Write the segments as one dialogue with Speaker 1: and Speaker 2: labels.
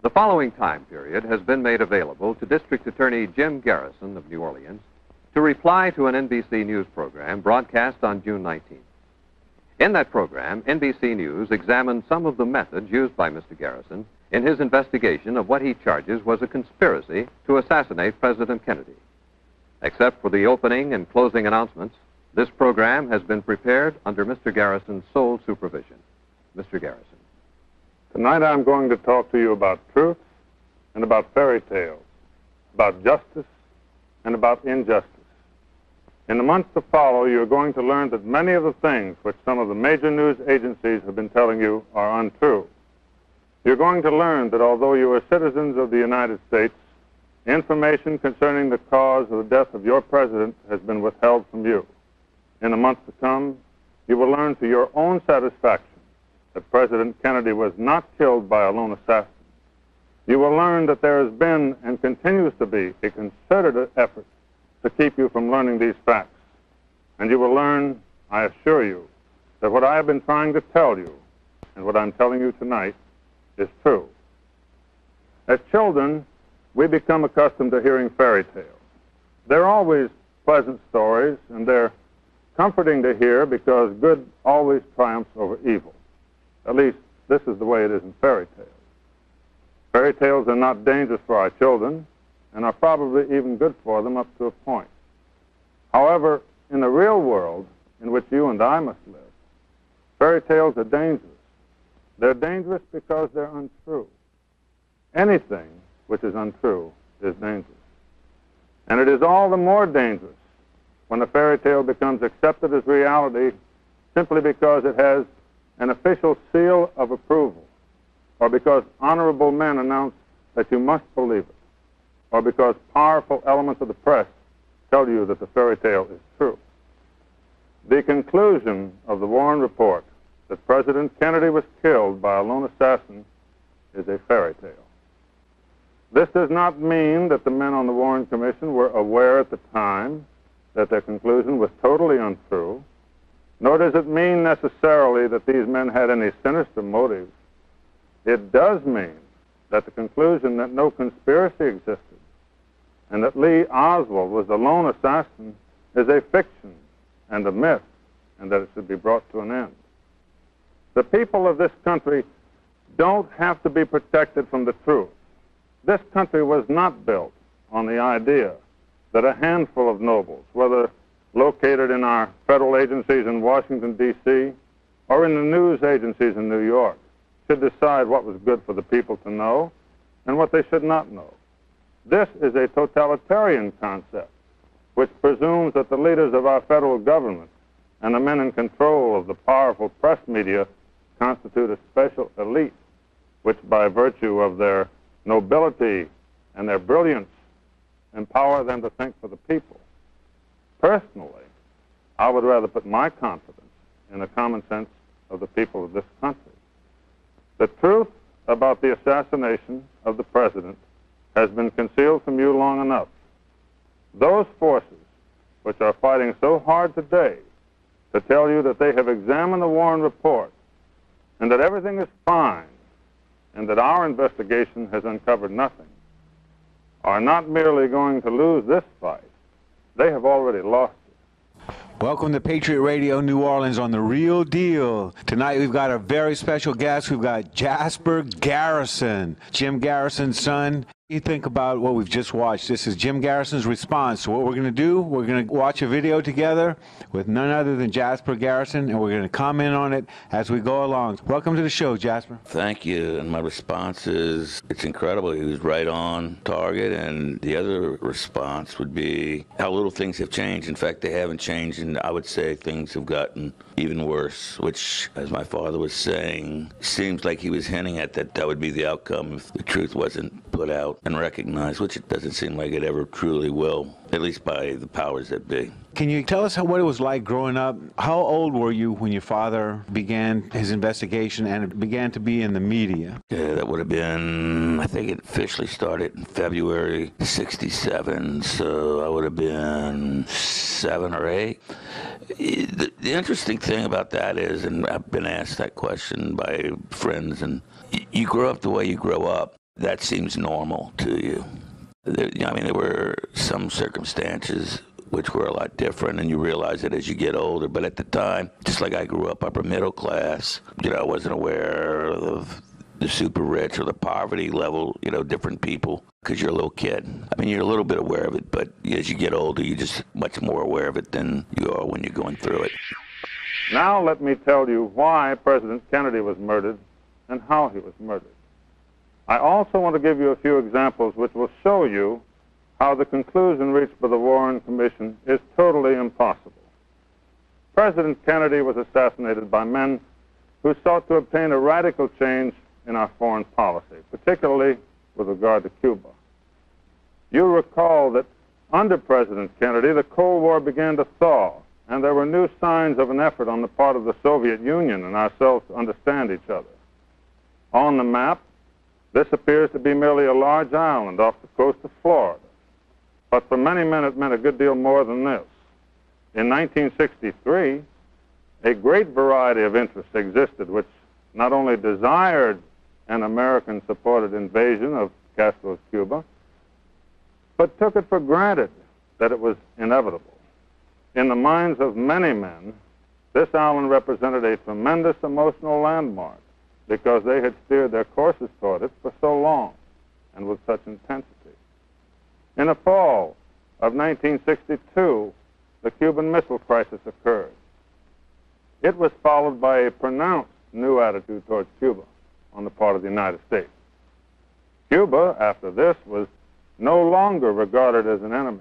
Speaker 1: The following time period has been made available to District Attorney Jim Garrison of New Orleans to reply to an NBC News program broadcast on June 19th. In that program, NBC News examined some of the methods used by Mr. Garrison in his investigation of what he charges was a conspiracy to assassinate President Kennedy. Except for the opening and closing announcements, this program has been prepared under Mr. Garrison's sole supervision. Mr. Garrison.
Speaker 2: Tonight I'm going to talk to you about truth and about fairy tales, about justice and about injustice. In the months to follow, you're going to learn that many of the things which some of the major news agencies have been telling you are untrue. You're going to learn that although you are citizens of the United States, information concerning the cause of the death of your president has been withheld from you. In the months to come, you will learn to your own satisfaction that President Kennedy was not killed by a lone assassin. You will learn that there has been and continues to be a concerted effort to keep you from learning these facts. And you will learn, I assure you, that what I have been trying to tell you and what I'm telling you tonight is true. As children, we become accustomed to hearing fairy tales. They're always pleasant stories, and they're comforting to hear because good always triumphs over evil. At least, this is the way it is in fairy tales. Fairy tales are not dangerous for our children and are probably even good for them up to a point. However, in the real world in which you and I must live, fairy tales are dangerous. They're dangerous because they're untrue. Anything which is untrue is dangerous. And it is all the more dangerous when a fairy tale becomes accepted as reality simply because it has an official seal of approval, or because honorable men announce that you must believe it, or because powerful elements of the press tell you that the fairy tale is true. The conclusion of the Warren Report that President Kennedy was killed by a lone assassin is a fairy tale. This does not mean that the men on the Warren Commission were aware at the time that their conclusion was totally untrue, nor does it mean necessarily that these men had any sinister motives. It does mean that the conclusion that no conspiracy existed and that Lee Oswald was the lone assassin is a fiction and a myth, and that it should be brought to an end. The people of this country don't have to be protected from the truth. This country was not built on the idea that a handful of nobles, whether located in our federal agencies in Washington, D.C., or in the news agencies in New York, should decide what was good for the people to know and what they should not know. This is a totalitarian concept which presumes that the leaders of our federal government and the men in control of the powerful press media constitute a special elite, which by virtue of their nobility and their brilliance empower them to think for the people. Personally, I would rather put my confidence in the common sense of the people of this country. The truth about the assassination of the president has been concealed from you long enough. Those forces which are fighting so hard today to tell you that they have examined the Warren Report and that everything is fine and that our investigation has uncovered nothing are not merely going to lose this fight, they have already lost it.
Speaker 3: Welcome to Patriot Radio New Orleans on The Real Deal. Tonight we've got a very special guest. We've got Jasper Garrison, Jim Garrison's son. You think about what we've just watched. This is Jim Garrison's response. So what we're going to do, we're going to watch a video together with none other than Jasper Garrison, and we're going to comment on it as we go along. Welcome to the show, Jasper.
Speaker 4: Thank you. And my response is, it's incredible. He was right on target. And the other response would be how little things have changed. In fact, they haven't changed, and I would say things have gotten even worse, which, as my father was saying, seems like he was hinting at that would be the outcome if the truth wasn't put out and recognized, which it doesn't seem like it ever truly will, at least by the powers that be.
Speaker 3: Can you tell us what it was like growing up? How old were you when your father began his investigation and it began to be in the media?
Speaker 4: Yeah, that would have been, I think it officially started in February '67, so I would have been 7 or 8. The interesting thing about that is, and I've been asked that question by friends, and you grow up the way you grow up. that seems normal to you. There were some circumstances which were a lot different, and you realize it as you get older. But at the time, just like I grew up upper middle class, I wasn't aware of the super rich or the poverty level, different people, because you're a little kid. You're a little bit aware of it, but as you get older, you're just much more aware of it than you are when you're going through it.
Speaker 2: Now let me tell you why President Kennedy was murdered and how he was murdered. I also want to give you a few examples which will show you how the conclusion reached by the Warren Commission is totally impossible. President Kennedy was assassinated by men who sought to obtain a radical change in our foreign policy, particularly with regard to Cuba. You'll recall that under President Kennedy, the Cold War began to thaw, and there were new signs of an effort on the part of the Soviet Union and ourselves to understand each other. On the map, this appears to be merely a large island off the coast of Florida. But for many men, it meant a good deal more than this. In 1963, a great variety of interests existed which not only desired an American-supported invasion of Castro's Cuba, but took it for granted that it was inevitable. In the minds of many men, this island represented a tremendous emotional landmark because they had steered their courses toward it for so long and with such intensity. In the fall of 1962, the Cuban Missile Crisis occurred. It was followed by a pronounced new attitude towards Cuba on the part of the United States. Cuba, after this, was no longer regarded as an enemy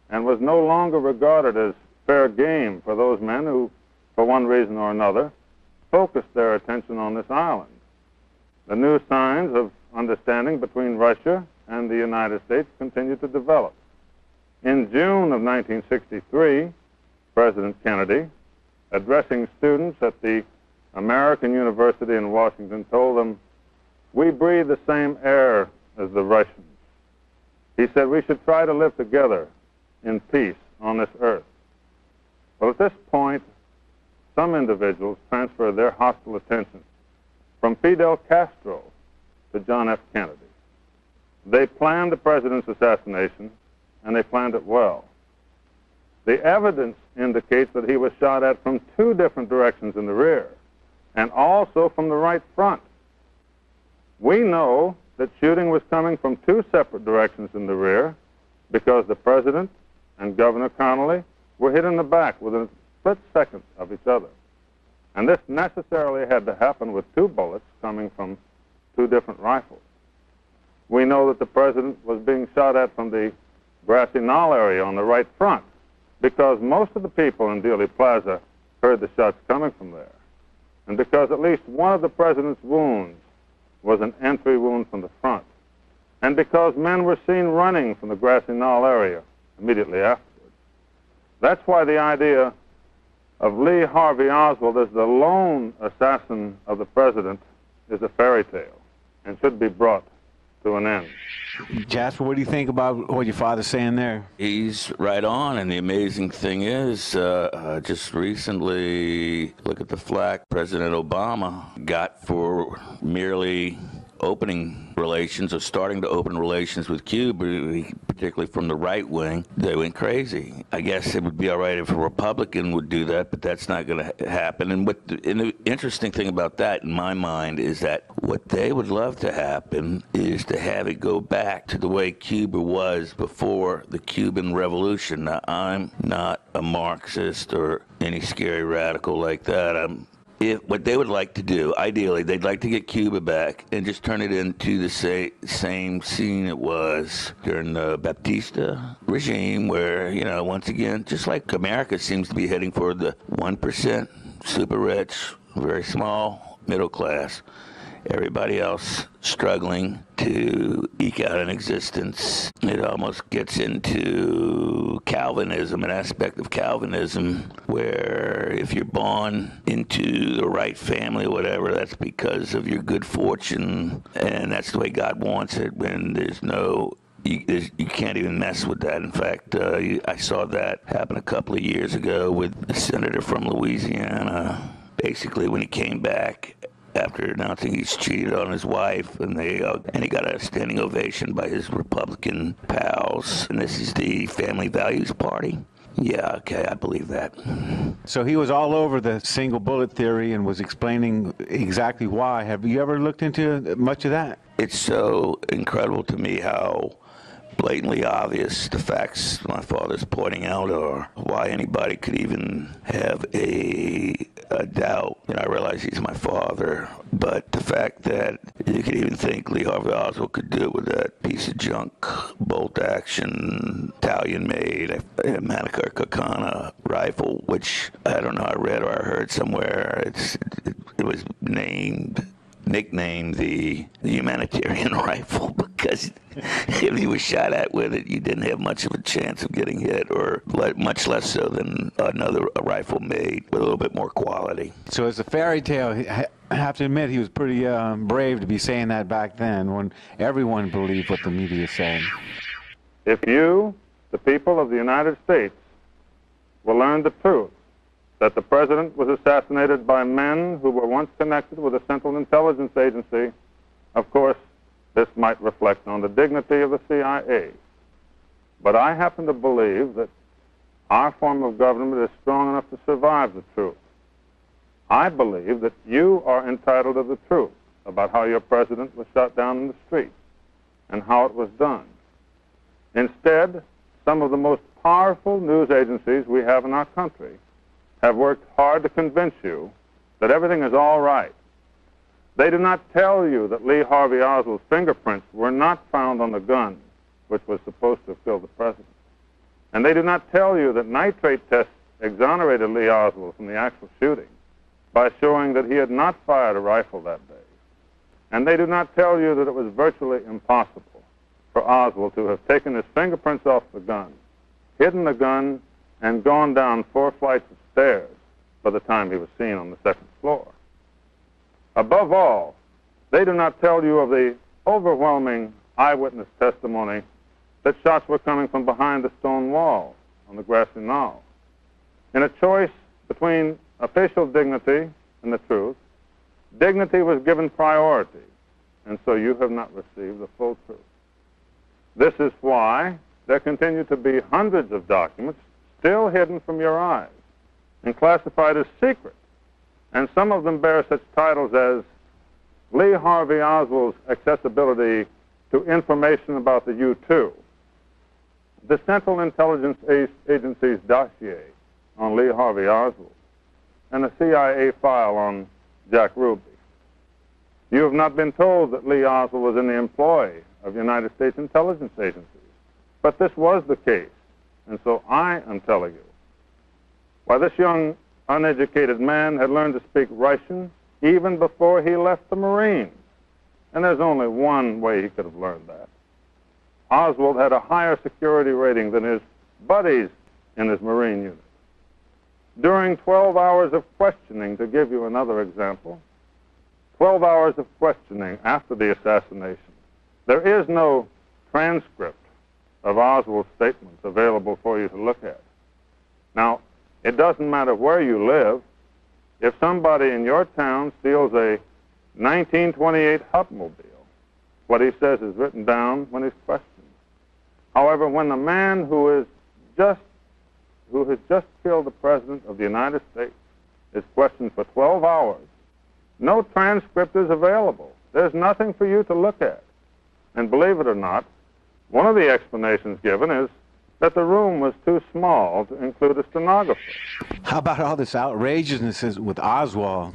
Speaker 2: and was no longer regarded as fair game for those men who, for one reason or another, focused their attention on this island. The new signs of understanding between Russia and the United States continued to develop. In June of 1963, President Kennedy, addressing students at the American University in Washington, told them, "We breathe the same air as the Russians." He said we should try to live together in peace on this earth. Well, at this point, some individuals transferred their hostile attention from Fidel Castro to John F. Kennedy. They planned the president's assassination, and they planned it well. The evidence indicates that he was shot at from two different directions in the rear, and also from the right front. We know that shooting was coming from two separate directions in the rear because the president and Governor Connolly were hit in the back within a split second of each other. And this necessarily had to happen with two bullets coming from two different rifles. We know that the president was being shot at from the grassy knoll area on the right front because most of the people in Dealey Plaza heard the shots coming from there, and because at least one of the president's wounds was an entry wound from the front, and because men were seen running from the grassy knoll area immediately afterwards. That's why the idea of Lee Harvey Oswald as the lone assassin of the president is a fairy tale and should be brought to an end.
Speaker 3: Jasper, what do you think about what your father's saying there?
Speaker 4: He's right on, and the amazing thing is, just recently, look at the flack President Obama got for merely opening relations or starting to open relations with Cuba, particularly from the right wing. They went crazy. I guess it would be all right if a Republican would do that, but that's not going to happen. And the interesting thing about that, in my mind, is that what they would love to happen is to have it go back to the way Cuba was before the Cuban Revolution. Now, I'm not a Marxist or any scary radical like that. What they would like to do, ideally, they'd like to get Cuba back and just turn it into the same scene it was during the Baptista regime where, once again, just like America seems to be heading for the 1%, super rich, very small, middle class, everybody else struggling to eke out an existence. It almost gets into Calvinism, an aspect of Calvinism, where if you're born into the right family or whatever, that's because of your good fortune, and that's the way God wants it, when there's no you can't even mess with that. In fact, I saw that happen a couple of years ago with a senator from Louisiana. Basically, when he came back after announcing he's cheated on his wife, and he got a standing ovation by his Republican pals. And this is the Family Values Party. Yeah, okay, I believe that.
Speaker 3: So he was all over the single bullet theory and was explaining exactly why. Have you ever looked into much of that?
Speaker 4: It's so incredible to me how blatantly obvious the facts my father's pointing out are, why anybody could even have a doubt. I realize he's my father, but the fact that you could even think Lee Harvey Oswald could do it with that piece of junk, bolt-action, Italian-made Manicar Kakana rifle, which I don't know, I read or I heard somewhere, it was nicknamed the humanitarian rifle, because if you were shot at with it, you didn't have much of a chance of getting hit, or much less so than a rifle made with a little bit more quality.
Speaker 3: So it's a fairy tale. I have to admit, he was pretty brave to be saying that back then, when everyone believed what the media is saying.
Speaker 2: If you, the people of the United States, will learn the truth, that the president was assassinated by men who were once connected with a Central Intelligence Agency, of course, this might reflect on the dignity of the CIA. But I happen to believe that our form of government is strong enough to survive the truth. I believe that you are entitled to the truth about how your president was shot down in the street and how it was done. Instead, some of the most powerful news agencies we have in our country have worked hard to convince you that everything is all right. They do not tell you that Lee Harvey Oswald's fingerprints were not found on the gun which was supposed to have killed the president. And they do not tell you that nitrate tests exonerated Lee Oswald from the actual shooting by showing that he had not fired a rifle that day. And they do not tell you that it was virtually impossible for Oswald to have taken his fingerprints off the gun, hidden the gun, and gone down 4 flights of stairs by the time he was seen on the 2nd floor. Above all, they do not tell you of the overwhelming eyewitness testimony that shots were coming from behind the stone wall on the grassy knoll. In a choice between official dignity and the truth, dignity was given priority, and so you have not received the full truth. This is why there continue to be hundreds of documents still hidden from your eyes and classified as secret, and some of them bear such titles as Lee Harvey Oswald's accessibility to information about the U-2, the Central Intelligence Agency's dossier on Lee Harvey Oswald, and a CIA file on Jack Ruby. You have not been told that Lee Oswald was in the employ of United States intelligence agencies, but this was the case, and so I am telling you. Why, this young, uneducated man had learned to speak Russian even before he left the Marines, and there's only one way he could have learned that. Oswald had a higher security rating than his buddies in his Marine unit. During 12 hours of questioning, to give you another example, 12 hours of questioning after the assassination, there is no transcript of Oswald's statements available for you to look at. Now, it doesn't matter where you live. If somebody in your town steals a 1928 Hupmobile, what he says is written down when he's questioned. However, when the man who has just killed the President of the United States is questioned for 12 hours, no transcript is available. There's nothing for you to look at. And believe it or not, one of the explanations given is that the room was too small to include a stenographer.
Speaker 3: How about all this outrageousness with Oswald?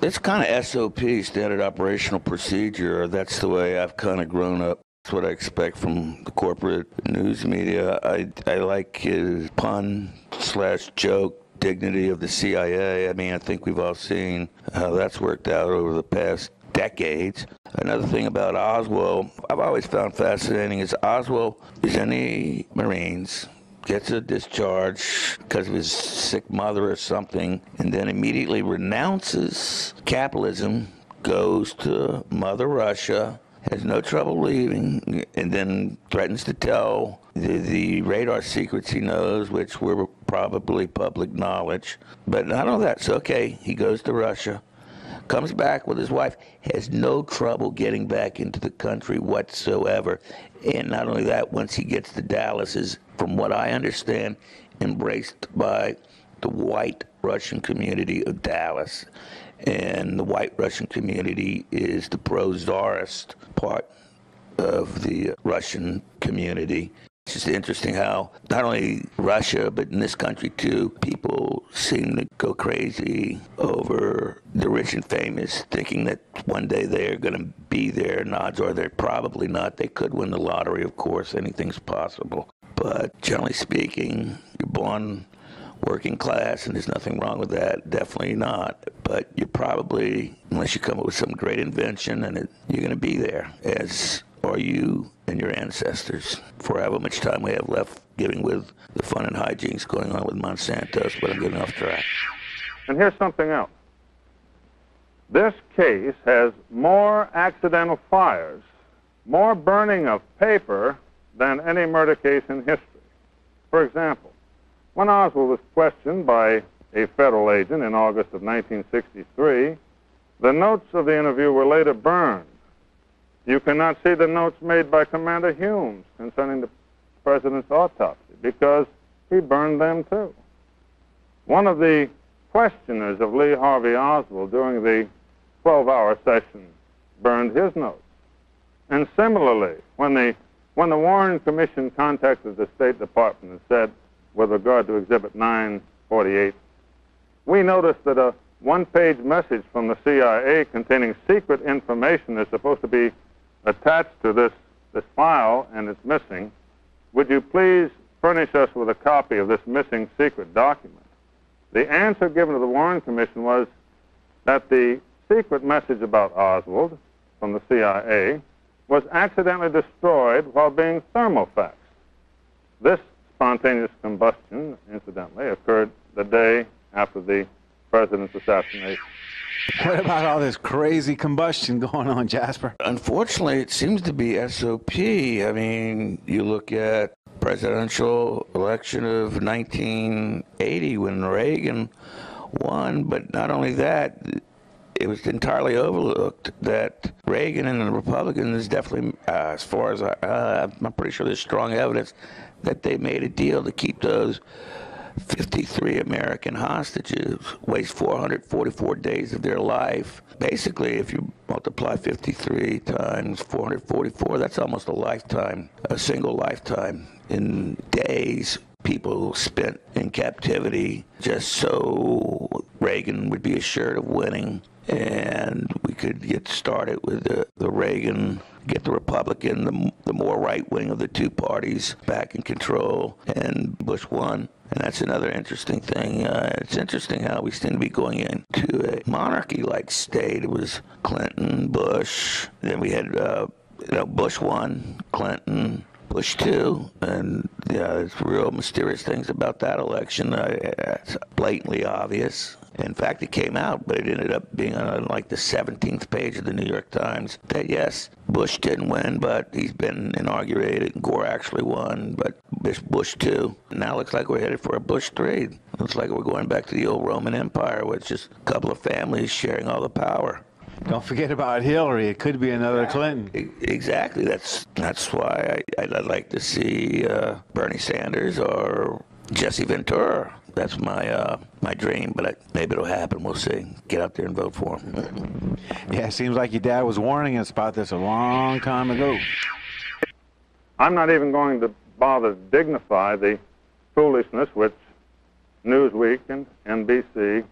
Speaker 4: It's kind of SOP, standard operational procedure. That's the way I've kind of grown up. That's what I expect from the corporate news media. I like his pun/joke dignity of the CIA. I mean, I think we've all seen how that's worked out over the past decades. Another thing about Oswald I've always found fascinating is Oswald is in the Marines, gets a discharge because of his sick mother or something, and then immediately renounces capitalism, goes to Mother Russia, has no trouble leaving, and then threatens to tell the radar secrets he knows, which were probably public knowledge. But not all that's okay. He goes to Russia, comes back with his wife, has no trouble getting back into the country whatsoever. And not only that, once he gets to Dallas, is, from what I understand, embraced by the white Russian community of Dallas. And the white Russian community is the pro-czarist part of the Russian community. It's just interesting how not only Russia, but in this country too, people seem to go crazy over the rich and famous, thinking that one day they're going to be there, and odds are they're probably not. They could win the lottery, of course, anything's possible. But generally speaking, you're born working class, and there's nothing wrong with that, definitely not. But you're probably, unless you come up with some great invention, and you're going to be there, as are you and your ancestors. For however much time we have left giving with the fun and hijinks going on with Monsanto's, but I'm getting off track.
Speaker 2: And here's something else. This case has more accidental fires, more burning of paper than any murder case in history. For example, when Oswald was questioned by a federal agent in August of 1963, the notes of the interview were later burned. You cannot see the notes made by Commander Humes concerning the president's autopsy because he burned them too. One of the questioners of Lee Harvey Oswald during the 12-hour session burned his notes. And similarly, when the Warren Commission contacted the State Department and said, with regard to Exhibit 948, we noticed that a one-page message from the CIA containing secret information is supposed to be attached to this file, and it's missing. Would you please furnish us with a copy of this missing secret document? The answer given to the Warren Commission was that the secret message about Oswald from the CIA was accidentally destroyed while being thermofaxed. This spontaneous combustion, incidentally, occurred the day after the president's assassination.
Speaker 3: What about all this crazy combustion going on, Jasper?
Speaker 4: Unfortunately, it seems to be SOP. I mean, you look at presidential election of 1980 when Reagan won, but not only that, it was entirely overlooked that Reagan and the Republicans definitely, as far as I'm pretty sure there's strong evidence that they made a deal to keep those 53 American hostages, waste 444 days of their life. Basically, if you multiply 53 times 444, that's almost a lifetime, a single lifetime in days people spent in captivity just so Reagan would be assured of winning. And we could get started with the Reagan, get the Republican, the more right-wing of the two parties back in control, and Bush won. And that's another interesting thing. It's interesting how we seem to be going into a monarchy-like state. It was Clinton, Bush, then we had Bush 1, Clinton, Bush 2, and there's real mysterious things about that election. It's blatantly obvious. In fact, it came out, but it ended up being on like the 17th page of the New York Times that, yes, Bush didn't win, but he's been inaugurated. Gore actually won, but Bush 2. Now it looks like we're headed for a Bush 3. Looks like we're going back to the old Roman Empire, with just a couple of families sharing all the power.
Speaker 3: Don't forget about Hillary. It could be another Clinton.
Speaker 4: Exactly. That's why I'd like to see Bernie Sanders or Jesse Ventura. That's my dream, but maybe it'll happen. We'll see. Get out there and vote for him.
Speaker 3: Yeah, it seems like your dad was warning us about this a long time ago.
Speaker 2: I'm not even going to bother to dignify the foolishness which Newsweek and NBC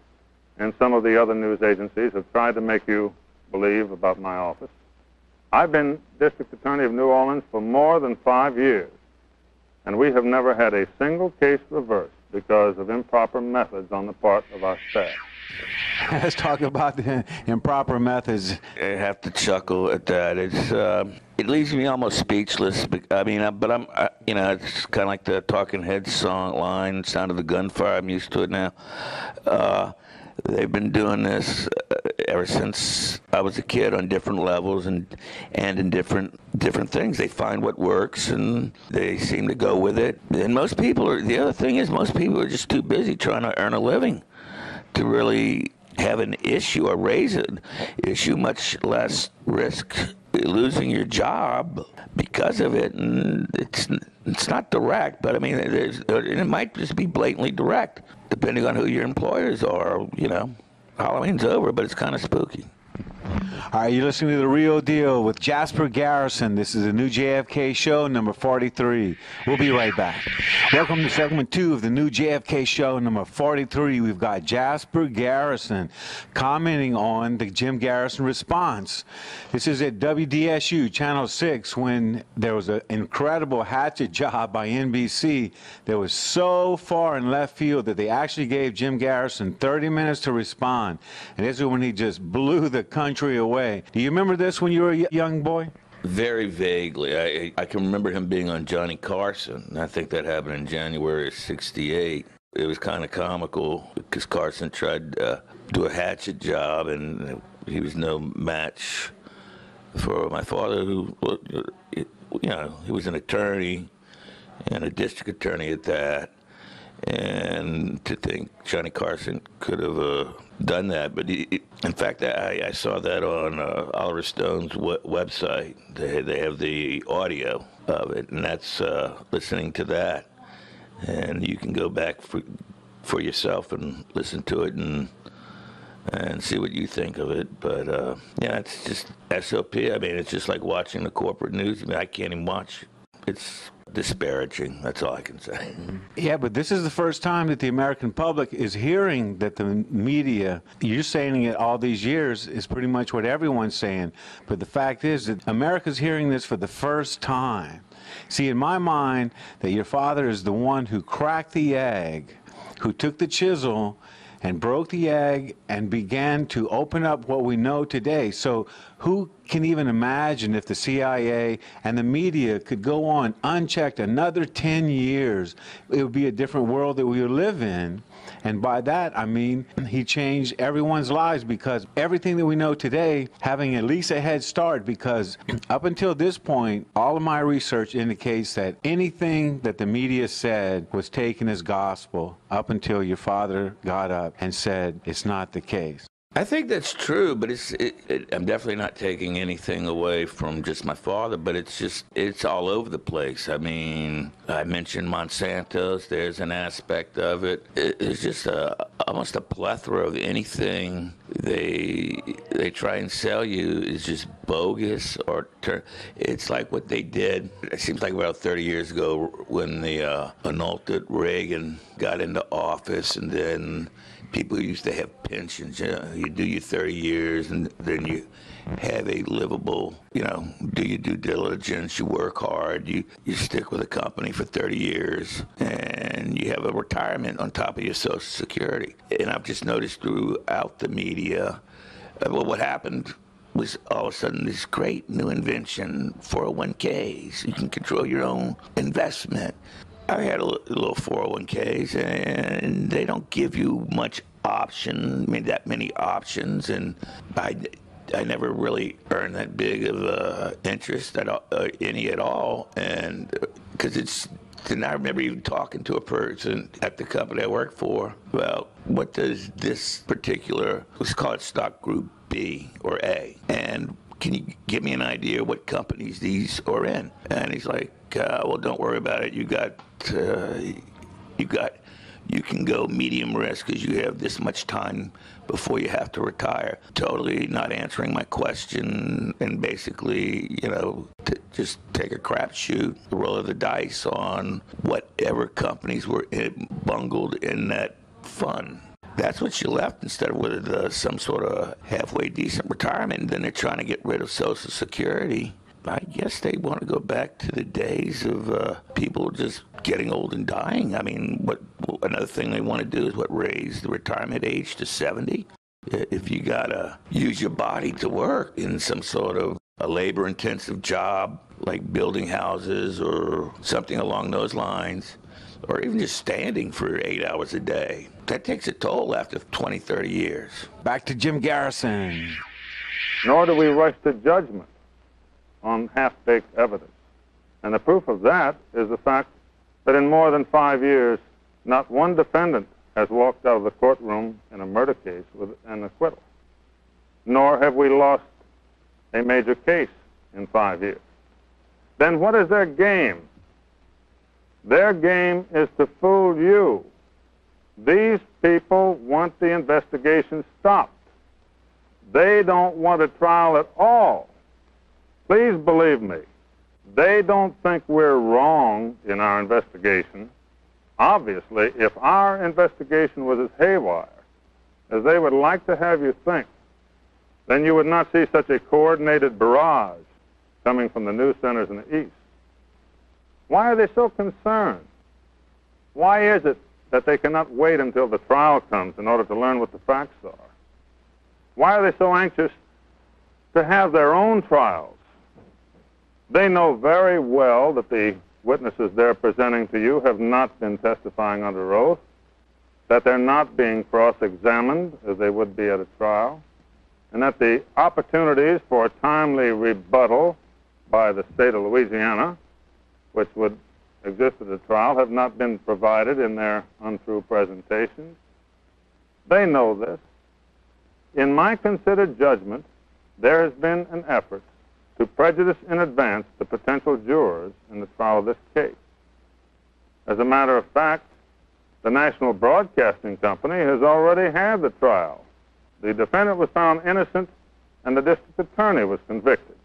Speaker 2: and some of the other news agencies have tried to make you believe about my office. I've been District Attorney of New Orleans for more than 5 years, and we have never had a single case reversed because of improper methods on the part of our staff.
Speaker 3: Let's talk about the improper methods.
Speaker 4: I have to chuckle at that. It leaves me almost speechless. I mean, but I'm, it's kind of like the Talking Heads song line, "Sound of the Gunfire." I'm used to it now. They've been doing this ever since I was a kid on different levels and in different things. They find what works and they seem to go with it. And most people are, the other thing is most people are just too busy trying to earn a living to really have an issue or raise an issue, much less risk losing your job because of it. And it's not direct, but I mean, it might just be blatantly direct, depending on who your employers are. You know, Halloween's over, but it's kind of spooky.
Speaker 3: All right, you're listening to The Real Deal with Jasper Garrison. This is the new JFK show, number 43. We'll be right back. Welcome to segment 2 of the new JFK show, number 43. We've got Jasper Garrison commenting on the Jim Garrison response. This is at WDSU, Channel 6, when there was an incredible hatchet job by NBC that was so far in left field that they actually gave Jim Garrison 30 minutes to respond. And this is when he just blew the country away. Do you remember this when you were a young boy?
Speaker 4: Very vaguely. I can remember him being on Johnny Carson. I think that happened in January of '68. It was kind of comical because Carson tried to do a hatchet job, and he was no match for my father, who, you know, he was an attorney and a district attorney at that. And to think Johnny Carson could have done that, but in fact, I saw that on Oliver Stone's website. They have the audio of it, and that's listening to that, and you can go back for yourself and listen to it and see what you think of it. But yeah, it's just SOP. I mean, it's just like watching the corporate news. I mean, I can't even watch it. It's disparaging. That's all I can say.
Speaker 3: Yeah, but this is the first time that the American public is hearing that the media, you're saying it all these years, is pretty much what everyone's saying. But the fact is that America's hearing this for the first time. See, in my mind, that your father is the one who cracked the egg, who took the chisel and broke the egg and began to open up what we know today. So who can even imagine if the CIA and the media could go on unchecked another 10 years? It would be a different world that we would live in. And by that, I mean, he changed everyone's lives, because everything that we know today, having at least a head start, because up until this point, all of my research indicates that anything that the media said was taken as gospel up until your father got up and said it's not the case.
Speaker 4: I think that's true, but I'm definitely not taking anything away from just my father, but it's all over the place. I mean, I mentioned Monsanto's. There's an aspect of it. It's just almost a plethora of anything they try and sell you is just bogus, or it's like what they did. It seems like about 30 years ago when the annulled Reagan got into office, and then people used to have pensions. You do your 30 years, and then you have a livable, do your due diligence, you work hard, you stick with a company for 30 years, and you have a retirement on top of your Social Security. And I've just noticed throughout the media, well, what happened was all of a sudden this great new invention, 401ks. You can control your own investment. I had a little 401ks, and they don't give you much option, that many options, and I never really earned that big of interest any at all, and because and I remember even talking to a person at the company I worked for. Well, what does this particular, let's call it stock group B or A, and can you give me an idea what companies these are in? And he's like, well, don't worry about it. You can go medium risk because you have this much time before you have to retire. Totally not answering my question, and basically, just take a crapshoot, roll of the dice on whatever companies were bungled in that fund. That's what you left, instead of with some sort of halfway decent retirement. And then they're trying to get rid of Social Security. I guess they want to go back to the days of people just getting old and dying. I mean, another thing they want to do is raise the retirement age to 70. If you got to use your body to work in some sort of a labor-intensive job, like building houses or something along those lines, or even just standing for 8 hours a day, that takes a toll after 20, 30 years.
Speaker 3: Back to Jim Garrison.
Speaker 2: Nor do we rush to judgment on half-baked evidence. And the proof of that is the fact that in more than 5 years, not one defendant has walked out of the courtroom in a murder case with an acquittal. Nor have we lost a major case in 5 years. Then what is their game? Their game is to fool you. These people want the investigation stopped. They don't want a trial at all. Please believe me, they don't think we're wrong in our investigation. Obviously, if our investigation was as haywire as they would like to have you think, then you would not see such a coordinated barrage coming from the news centers in the East. Why are they so concerned? Why is it that they cannot wait until the trial comes in order to learn what the facts are? Why are they so anxious to have their own trials? They know very well that the witnesses they're presenting to you have not been testifying under oath, that they're not being cross-examined as they would be at a trial, and that the opportunities for timely rebuttal by the state of Louisiana, which would exist at a trial, have not been provided in their untrue presentations. They know this. In my considered judgment, there has been an effort to prejudice in advance the potential jurors in the trial of this case. As a matter of fact, the National Broadcasting Company has already had the trial. The defendant was found innocent, and the district attorney was convicted.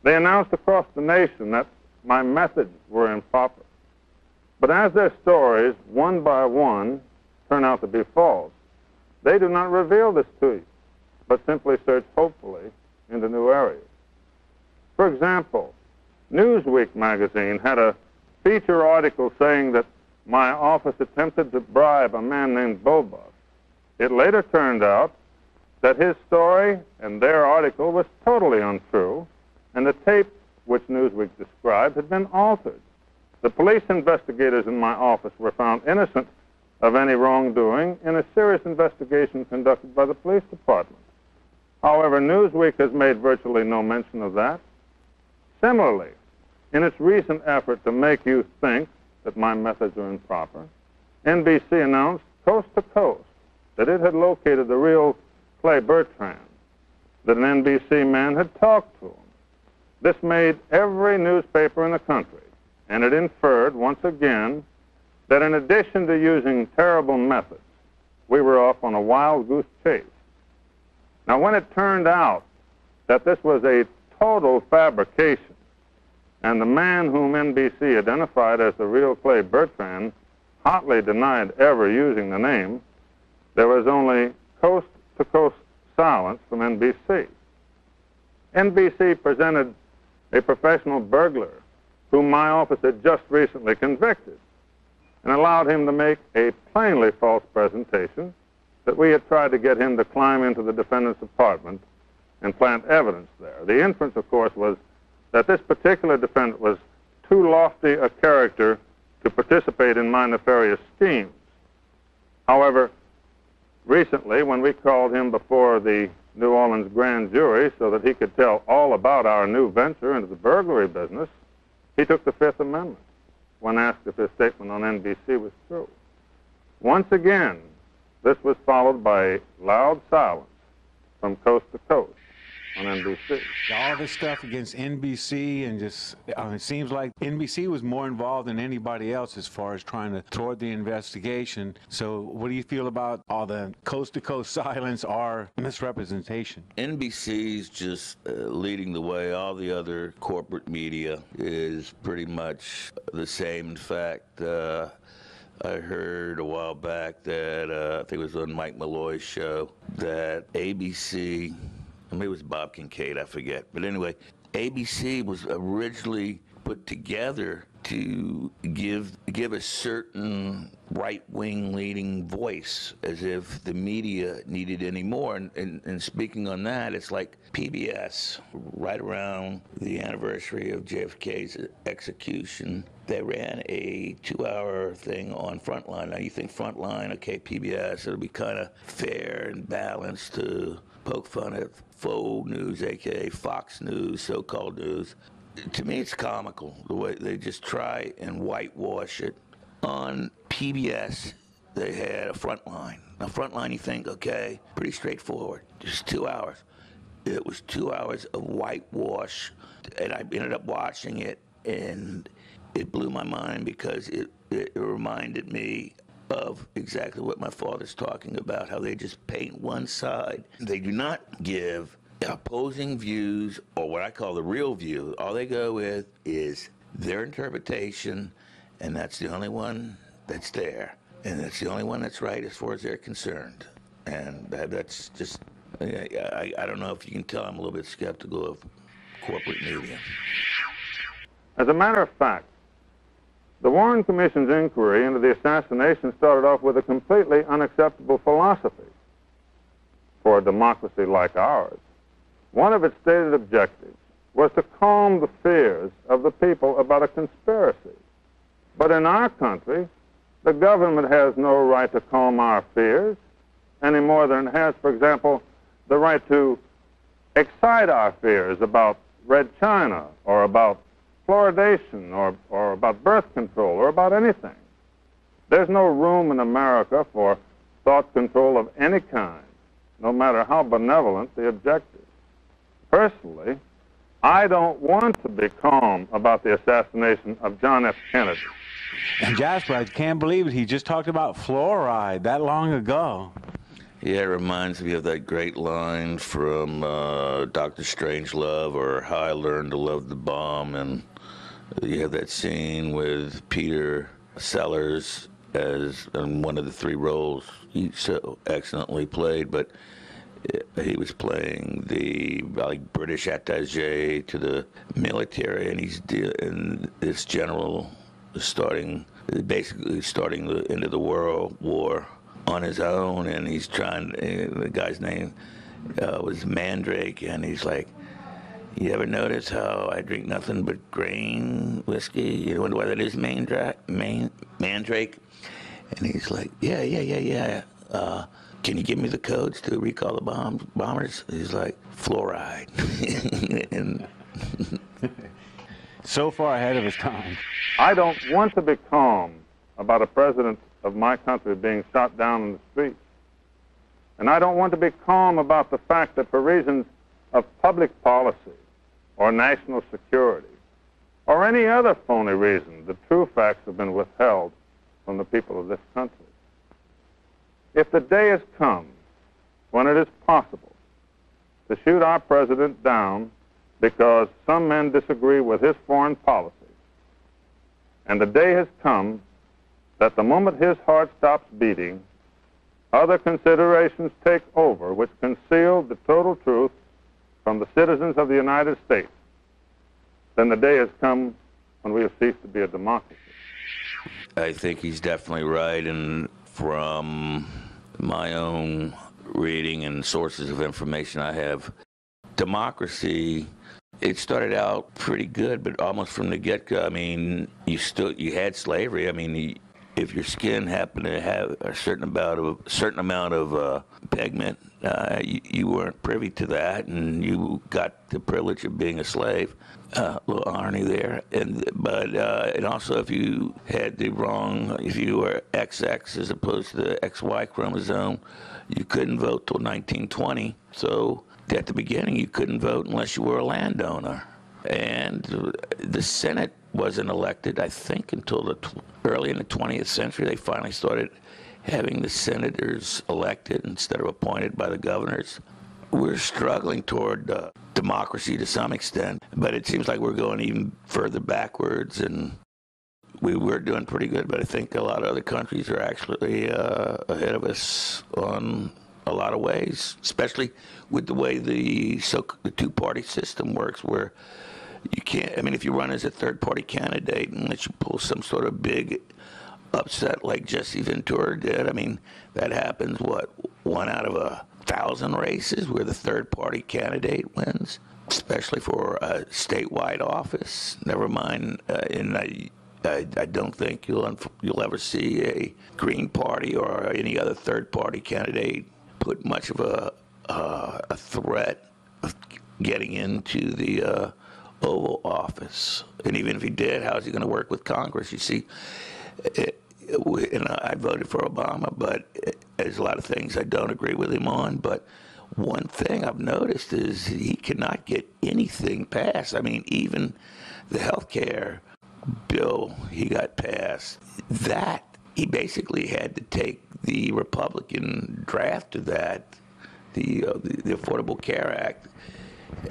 Speaker 2: They announced across the nation that my methods were improper. But as their stories, one by one, turn out to be false, they do not reveal this to you, but simply search hopefully into new areas. For example, Newsweek magazine had a feature article saying that my office attempted to bribe a man named Boba. It later turned out that his story and their article was totally untrue, and the tape which Newsweek described had been altered. The police investigators in my office were found innocent of any wrongdoing in a serious investigation conducted by the police department. However, Newsweek has made virtually no mention of that. Similarly, in its recent effort to make you think that my methods are improper, NBC announced coast to coast that it had located the real Clay Bertrand, that an NBC man had talked to him. This made every newspaper in the country, and it inferred, once again, that in addition to using terrible methods, we were off on a wild goose chase. Now, when it turned out that this was a total fabrication, and the man whom NBC identified as the real Clay Bertrand hotly denied ever using the name, there was only coast-to-coast silence from NBC. NBC presented a professional burglar whom my office had just recently convicted and allowed him to make a plainly false presentation that we had tried to get him to climb into the defendant's apartment and plant evidence there. The inference, of course, was that this particular defendant was too lofty a character to participate in my nefarious schemes. However, recently, when we called him before the New Orleans grand jury so that he could tell all about our new venture into the burglary business, he took the Fifth Amendment when asked if his statement on NBC was true. Once again, this was followed by loud silence from coast to coast on NBC.
Speaker 3: All this stuff against NBC, and just, it seems like NBC was more involved than anybody else as far as trying to thwart the investigation. So what do you feel about all the coast-to-coast silence or misrepresentation?
Speaker 4: NBC's just leading the way. All the other corporate media is pretty much the same. In fact, I heard a while back that, I think it was on Mike Malloy's show, that ABC, maybe it was Bob Kincaid, I forget. But anyway, ABC was originally put together to give a certain right-wing leading voice, as if the media needed any more. And speaking on that, it's like PBS, right around the anniversary of JFK's execution, they ran a 2-hour thing on Frontline. Now you think Frontline, okay, PBS, it'll be kind of fair and balanced to poke fun at faux news, aka Fox News, so-called news. To me, it's comical the way they just try and whitewash it. On PBS, they had a front line. Now, front line, you think, okay, pretty straightforward, just 2 hours. It was 2 hours of whitewash, and I ended up watching it, and it blew my mind because it reminded me of exactly what my father's talking about, how they just paint one side. They do not give opposing views, or what I call the real view. All they go with is their interpretation, and that's the only one that's there. And that's the only one that's right as far as they're concerned. And that's just, I don't know if you can tell I'm a little bit skeptical of corporate media.
Speaker 2: As a matter of fact, the Warren Commission's inquiry into the assassination started off with a completely unacceptable philosophy for a democracy like ours. One of its stated objectives was to calm the fears of the people about a conspiracy. But in our country, the government has no right to calm our fears any more than it has, for example, the right to excite our fears about Red China or about fluoridation or about birth control or about anything. There's no room in America for thought control of any kind, no matter how benevolent the objective. Personally, I don't want to be calm about the assassination of John F. Kennedy.
Speaker 3: And Jasper, I can't believe it. He just talked about fluoride that long ago.
Speaker 4: Yeah, it reminds me of that great line from Dr. Strangelove, or How I Learned to Love the Bomb. And you have that scene with Peter Sellers as in one of the three roles he so excellently played, but he was playing the British attaché to the military, and and this general basically starting the end of the World War on his own, and he's trying. The guy's name was Mandrake, and he's like, "You ever notice how I drink nothing but grain whiskey? You wonder why that is, Mandrake?" And he's like, "Yeah. Can you give me the codes to recall the bombers?" He's like, "Fluoride." And
Speaker 3: so far ahead of his time.
Speaker 2: I don't want to be calm about a president of my country being shot down in the streets. And I don't want to be calm about the fact that for reasons of public policy or national security or any other phony reason, the true facts have been withheld from the people of this country. If the day has come when it is possible to shoot our president down because some men disagree with his foreign policy, and the day has come that the moment his heart stops beating, other considerations take over which conceal the total truth from the citizens of the United States, then the day has come when we have ceased to be a democracy.
Speaker 4: I think he's definitely right, and from my own reading and sources of information I have, democracy, it started out pretty good, but almost from the get-go, I mean, you had slavery. I mean, if your skin happened to have a certain amount of pigment, you weren't privy to that, and you got the privilege of being a slave. A little irony there, and also if you had if you were XX as opposed to the XY chromosome, you couldn't vote till 1920. So at the beginning, you couldn't vote unless you were a landowner, and the Senate wasn't elected, I think, until early in the 20th century. They finally started having the senators elected instead of appointed by the governors. We're struggling toward democracy to some extent, but it seems like we're going even further backwards, and we're doing pretty good, but I think a lot of other countries are actually ahead of us on a lot of ways, especially with the way the two-party system works, where you can't, I mean, if you run as a third-party candidate unless you pull some sort of big upset like Jesse Ventura did, I mean, that happens, 1 out of 1,000 races where the third-party candidate wins, especially for a statewide office. Never mind, I don't think you'll ever see a Green Party or any other third-party candidate put much of a threat of getting into the Oval Office. And even if he did, how's he going to work with Congress? You see, and I voted for Obama, but there's a lot of things I don't agree with him on. But one thing I've noticed is he cannot get anything passed. I mean, even the health care bill he got passed, that he basically had to take the Republican draft of that, the Affordable Care Act,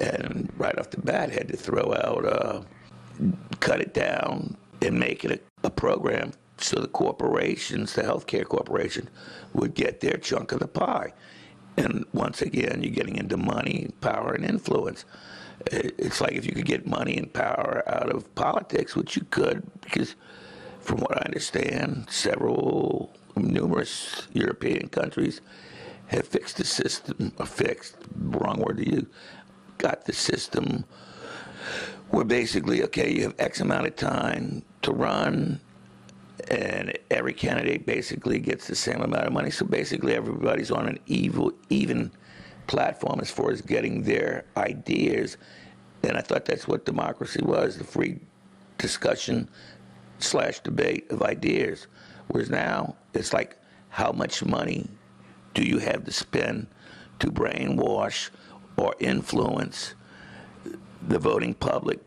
Speaker 4: and right off the bat had to throw out, cut it down and make it a program so the corporations, the healthcare corporation, would get their chunk of the pie. And once again, you're getting into money, power, and influence. It's like if you could get money and power out of politics, which you could, because from what I understand, numerous European countries have fixed the system, or fixed, wrong word to use, got the system where basically, okay, you have X amount of time to run, and every candidate basically gets the same amount of money. So basically everybody's on an even platform as far as getting their ideas. And I thought that's what democracy was, the free discussion / debate of ideas. Whereas now it's like, how much money do you have to spend to brainwash or influence the voting public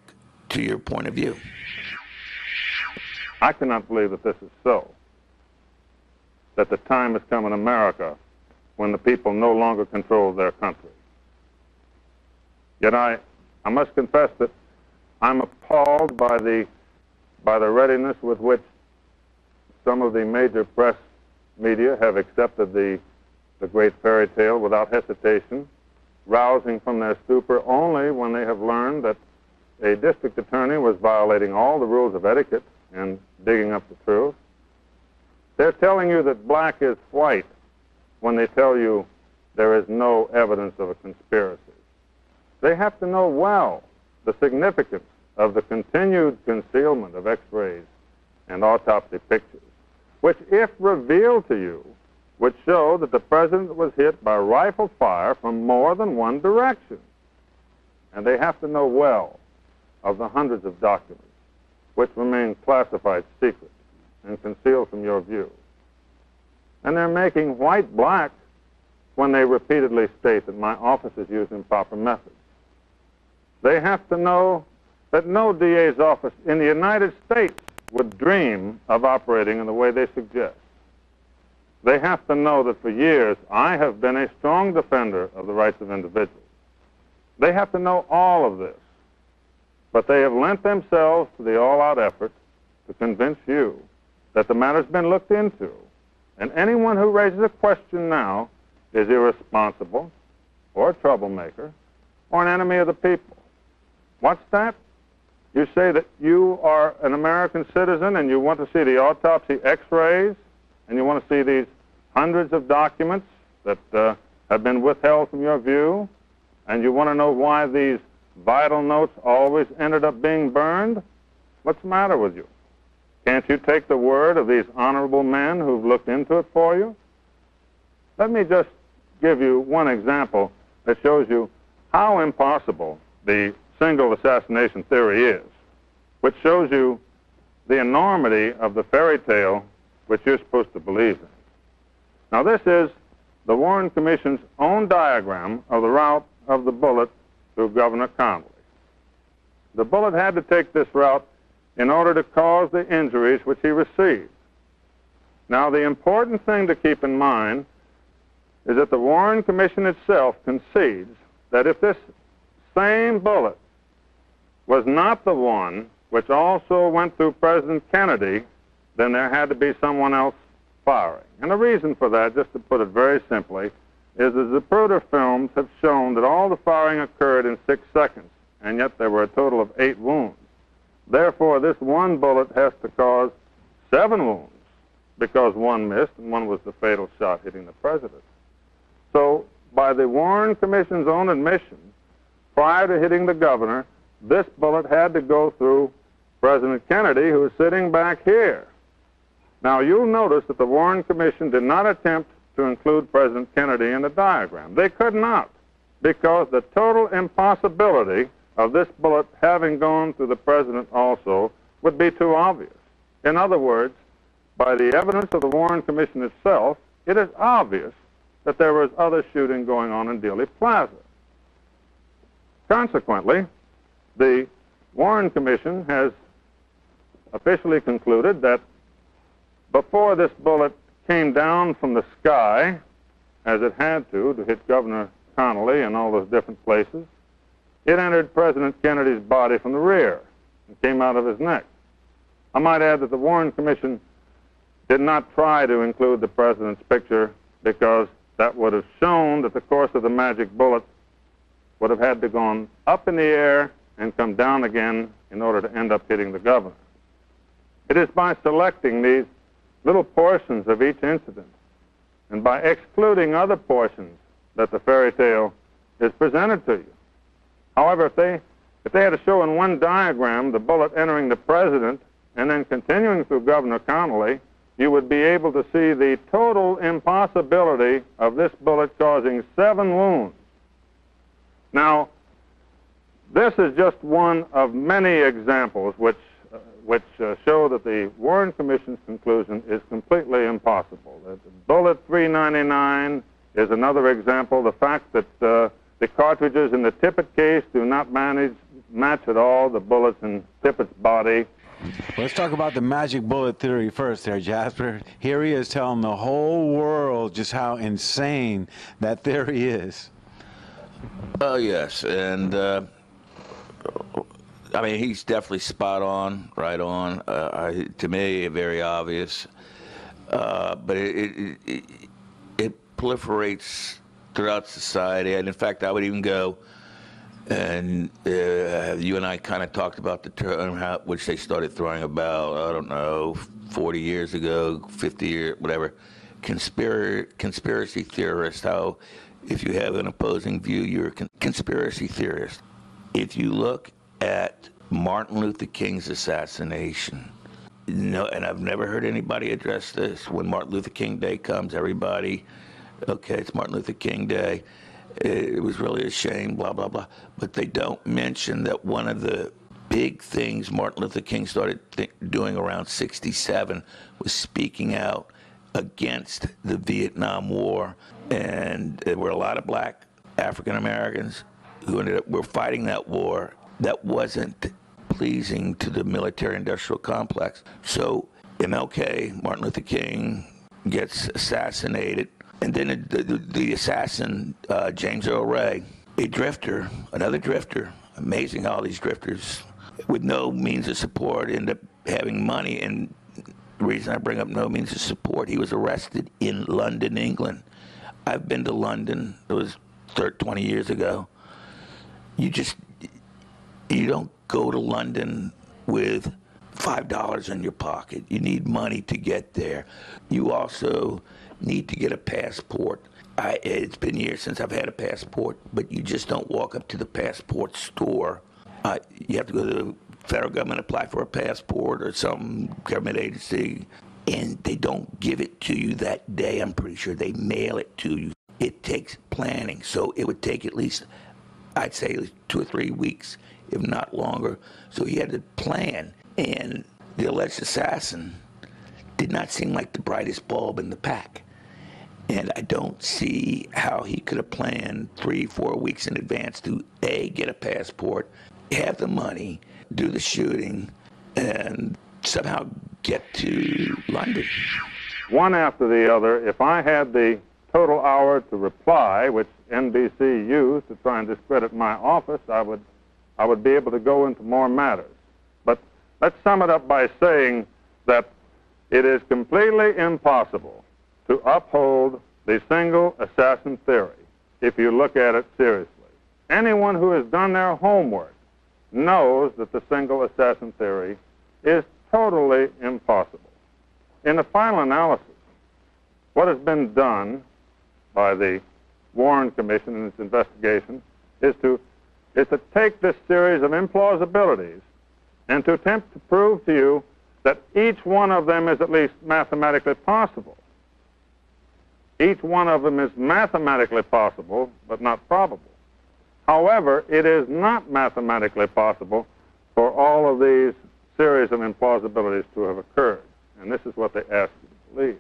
Speaker 4: to your point of view?
Speaker 2: I cannot believe that this is so, that the time has come in America when the people no longer control their country. Yet I must confess that I'm appalled by the readiness with which some of the major press media have accepted the great fairy tale without hesitation, rousing from their stupor only when they have learned that a district attorney was violating all the rules of etiquette and digging up the truth. They're telling you that black is white when they tell you there is no evidence of a conspiracy. They have to know well the significance of the continued concealment of X-rays and autopsy pictures, which, if revealed to you, would show that the president was hit by rifle fire from more than one direction. And they have to know well of the hundreds of documents which remain classified secret and concealed from your view. And they're making white black when they repeatedly state that my office is using improper methods. They have to know that no DA's office in the United States would dream of operating in the way they suggest. They have to know that for years I have been a strong defender of the rights of individuals. They have to know all of this, but they have lent themselves to the all-out effort to convince you that the matter's been looked into, and anyone who raises a question now is irresponsible or a troublemaker or an enemy of the people. What's that? You say that you are an American citizen and you want to see the autopsy X-rays, and you want to see these hundreds of documents that have been withheld from your view, and you want to know why these vital notes always ended up being burned? What's the matter with you? Can't you take the word of these honorable men who've looked into it for you? Let me just give you one example that shows you how impossible the single assassination theory is, which shows you the enormity of the fairy tale which you're supposed to believe in. Now, this is the Warren Commission's own diagram of the route of the bullet through Governor Conway. The bullet had to take this route in order to cause the injuries which he received. Now, the important thing to keep in mind is that the Warren Commission itself concedes that if this same bullet was not the one which also went through President Kennedy, then there had to be someone else firing. And the reason for that, just to put it very simply, is the Zapruder films have shown that all the firing occurred in 6 seconds, and yet there were a total of 8 wounds. Therefore, this one bullet has to cause 7 wounds, because one missed and one was the fatal shot hitting the president. So, by the Warren Commission's own admission, prior to hitting the governor, this bullet had to go through President Kennedy, who is sitting back here. Now, you'll notice that the Warren Commission did not attempt to include President Kennedy in the diagram. They could not, because the total impossibility of this bullet having gone through the president also would be too obvious. In other words, by the evidence of the Warren Commission itself, it is obvious that there was other shooting going on in Dealey Plaza. Consequently, the Warren Commission has officially concluded that before this bullet came down from the sky, as it had to hit Governor Connally and all those different places, it entered President Kennedy's body from the rear and came out of his neck. I might add that the Warren Commission did not try to include the president's picture because that would have shown that the course of the magic bullet would have had to gone up in the air and come down again in order to end up hitting the governor. It is by selecting these little portions of each incident and by excluding other portions that the fairy tale is presented to you. However, if they had to show in one diagram the bullet entering the president and then continuing through Governor Connally, you would be able to see the total impossibility of this bullet causing 7 wounds. Now, this is just one of many examples which show that the Warren Commission's conclusion is completely impossible. The bullet 399 is another example. The fact that the cartridges in the Tippett case do not match at all the bullets in Tippett's body.
Speaker 3: Let's talk about the magic bullet theory first there, Jasper. Here he is telling the whole world just how insane that theory is.
Speaker 4: Oh, yes, and I mean, he's definitely spot on, right on. To me, very obvious. But it proliferates throughout society, and in fact, I would even go, and you and I kind of talked about the term which they started throwing about, I don't know, 40 years ago, 50 years, whatever, conspiracy theorist, how if you have an opposing view, you're a conspiracy theorist. If you look at Martin Luther King's assassination, no, and I've never heard anybody address this. When Martin Luther King Day comes, everybody, okay, it's Martin Luther King Day. It was really a shame, blah, blah, blah. But they don't mention that one of the big things Martin Luther King started doing around 67 was speaking out against the Vietnam War. And there were a lot of black African Americans who were fighting that war that wasn't pleasing to the military-industrial complex. So MLK, Martin Luther King, gets assassinated. And then the assassin, James Earl Ray, a drifter, another drifter, amazing how all these drifters with no means of support end up having money. And the reason I bring up no means of support, he was arrested in London, England. I've been to London. It was 20 years ago. You don't go to London with $5 in your pocket. You need money to get there. You also need to get a passport. It's been years since I've had a passport, but you just don't walk up to the passport store. You have to go to the federal government, apply for a passport or some government agency, and they don't give it to you that day. I'm pretty sure they mail it to you. It takes planning, so it would take at least, I'd say, 2 or 3 weeks, if not longer. So he had to plan, and the alleged assassin did not seem like the brightest bulb in the pack. And I don't see how he could have planned 3 or 4 weeks in advance to A, get a passport, have the money, do the shooting, and somehow get to London.
Speaker 2: One after the other, if I had the total hour to reply, which NBC used to try and discredit my office, I would be able to go into more matters. But let's sum it up by saying that it is completely impossible to uphold the single assassin theory if you look at it seriously. Anyone who has done their homework knows that the single assassin theory is totally impossible. In the final analysis, what has been done by the Warren Commission in its investigation is to take this series of implausibilities and to attempt to prove to you that each one of them is at least mathematically possible. Each one of them is mathematically possible, but not probable. However, it is not mathematically possible for all of these series of implausibilities to have occurred. and this is what they ask you to believe.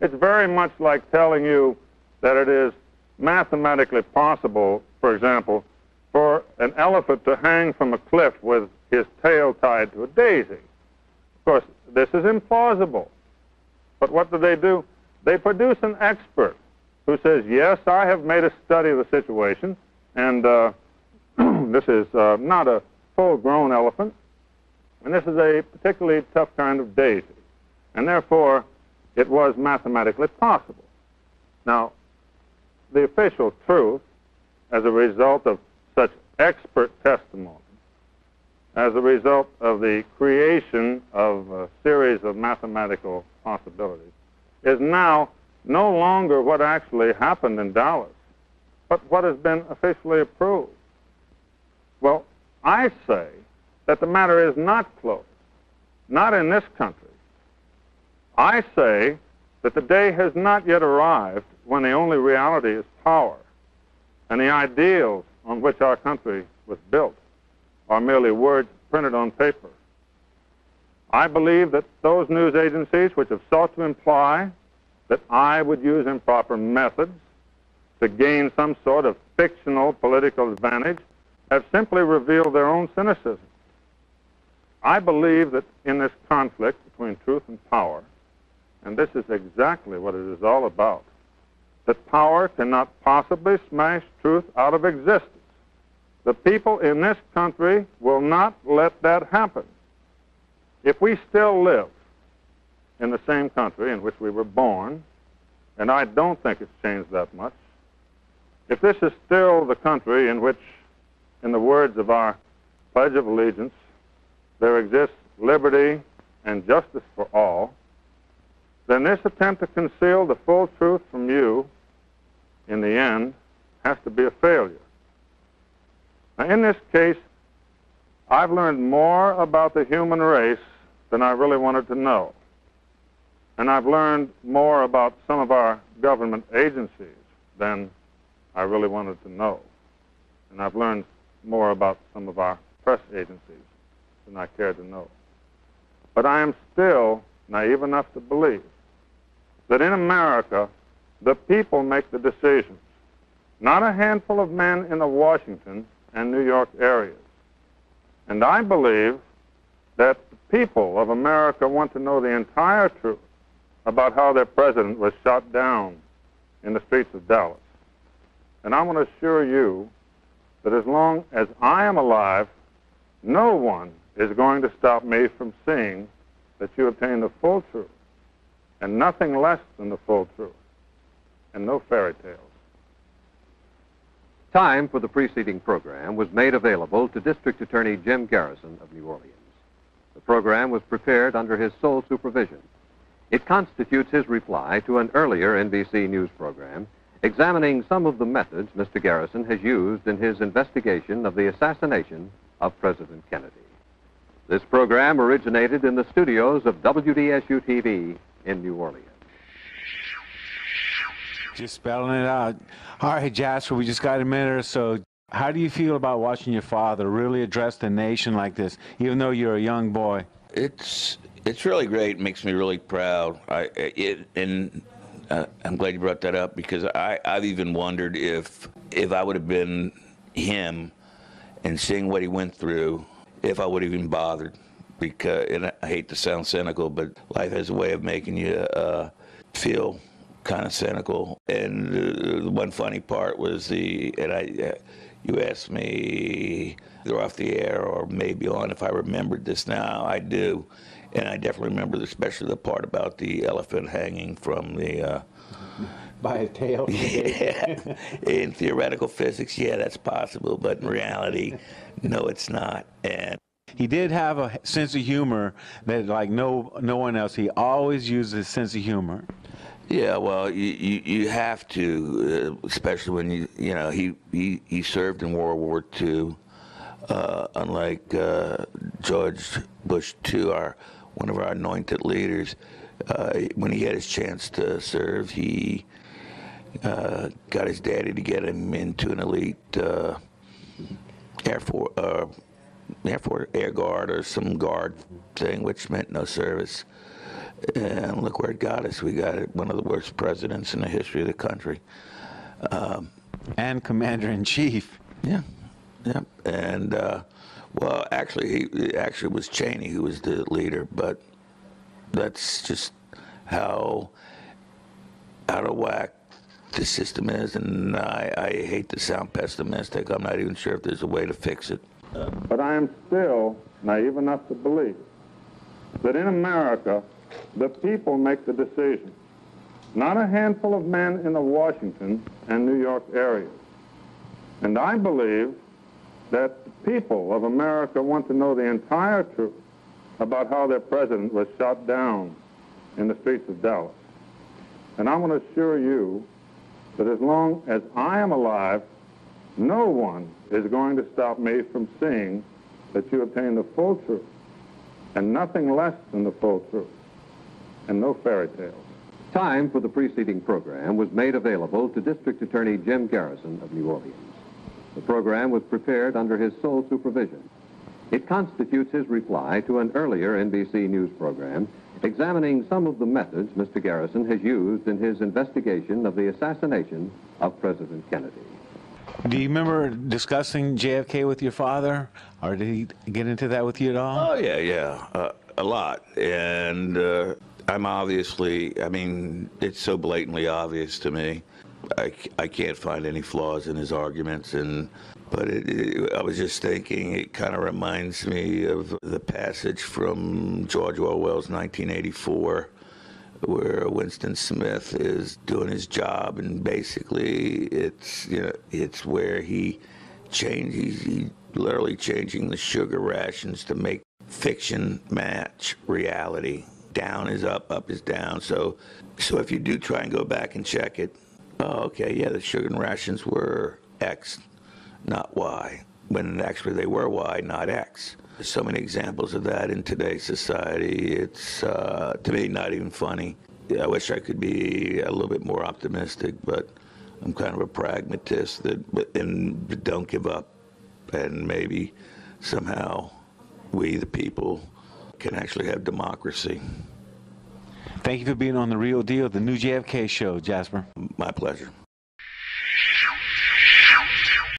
Speaker 2: It's very much like telling you that it is mathematically possible, for example, for an elephant to hang from a cliff with his tail tied to a daisy. Of course, this is implausible. But what do? They produce an expert who says, yes, I have made a study of the situation, and this is not a full-grown elephant, and this is a particularly tough kind of daisy, and therefore it was mathematically possible. Now, the official truth, as a result of such expert testimony, as a result of the creation of a series of mathematical possibilities, is now no longer what actually happened in Dallas, but what has been officially approved. Well, I say that the matter is not closed, not in this country. I say that the day has not yet arrived when the only reality is power, and the ideals on which our country was built are merely words printed on paper. I believe that those news agencies which have sought to imply that I would use improper methods to gain some sort of fictional political advantage have simply revealed their own cynicism. I believe that in this conflict between truth and power, and this is exactly what it is all about, that power cannot possibly smash truth out of existence. The people in this country will not let that happen. If we still live in the same country in which we were born, and I don't think it's changed that much, if this is still the country in which, in the words of our Pledge of Allegiance, there exists liberty and justice for all, then this attempt to conceal the full truth from you, in the end, has to be a failure. Now, in this case, I've learned more about the human race than I really wanted to know. And I've learned more about some of our government agencies than I really wanted to know. And I've learned more about some of our press agencies than I cared to know. But I am still naive enough to believe that in America, the people make the decisions, not a handful of men in the Washington and New York areas. And I believe that the people of America want to know the entire truth about how their president was shot down in the streets of Dallas. And I want to assure you that as long as I am alive, no one is going to stop me from seeing that you obtain the full truth, and nothing less than the full truth, and no fairy tales.
Speaker 1: Time for the preceding program was made available to District Attorney Jim Garrison of New Orleans. The program was prepared under his sole supervision. It constitutes his reply to an earlier NBC News program examining some of the methods Mr. Garrison has used in his investigation of the assassination of President Kennedy. This program originated in the studios of WDSU-TV in New Orleans.
Speaker 3: Just spelling it out. All right, Jasper, we just got a minute or so. How do you feel about watching your father really address the nation like this, even though you're a young boy?
Speaker 4: It's really great. It makes me really proud. I'm glad you brought that up, because I've even wondered if I would have been him and seeing what he went through, if I would have even bothered. Because, and I hate to sound cynical, but life has a way of making you feel kind of cynical. And the one funny part was you asked me either off the air or maybe on if I remembered this now. I do. And I definitely remember especially the part about the elephant hanging from the...
Speaker 3: by a tail?
Speaker 4: Yeah. In theoretical physics, yeah, that's possible. But in reality, no, it's not. And
Speaker 3: he did have a sense of humor that, like no one else, he always used his sense of humor.
Speaker 4: Yeah, well, you have to, especially when he served in World War II. Unlike George Bush II, one of our anointed leaders, when he had his chance to serve, he got his daddy to get him into an elite Air Guard or some guard thing, which meant no service. And look where it got us. We got one of the worst presidents in the history of the country.
Speaker 3: And commander-in-chief.
Speaker 4: Yeah, yeah. And, well, actually, it was Cheney who was the leader, but that's just how out of whack the system is, and I hate to sound pessimistic. I'm not even sure if there's a way to fix it.
Speaker 2: But I am still naive enough to believe that in America, the people make the decision, not a handful of men in the Washington and New York areas. And I believe that the people of America want to know the entire truth about how their president was shot down in the streets of Dallas. And I want to assure you that as long as I am alive, no one is going to stop me from seeing that you obtain the full truth, and nothing less than the full truth, and no fairy tales.
Speaker 1: Time for the preceding program was made available to District Attorney Jim Garrison of New Orleans. The program was prepared under his sole supervision. It constitutes his reply to an earlier NBC News program examining some of the methods Mr. Garrison has used in his investigation of the assassination of President Kennedy.
Speaker 3: Do you remember discussing JFK with your father, or did he get into that with you at all?
Speaker 4: Oh, yeah, a lot. And I'm obviously, I mean, it's so blatantly obvious to me. I can't find any flaws in his arguments, but I was just thinking, it kind of reminds me of the passage from George Orwell's 1984, where Winston Smith is doing his job, and basically it's where he's literally changing the sugar rations to make fiction match reality. Down is up, up is down. So if you do try and go back and check it, oh, okay, yeah, the sugar rations were X, not Y, when actually they were Y, not X. There's so many examples of that in today's society. It's, to me, not even funny. I wish I could be a little bit more optimistic, but I'm kind of a pragmatist and don't give up. And maybe somehow we, the people, can actually have democracy.
Speaker 3: Thank you for being on The Real Deal, the new JFK show, Jasper.
Speaker 4: My pleasure.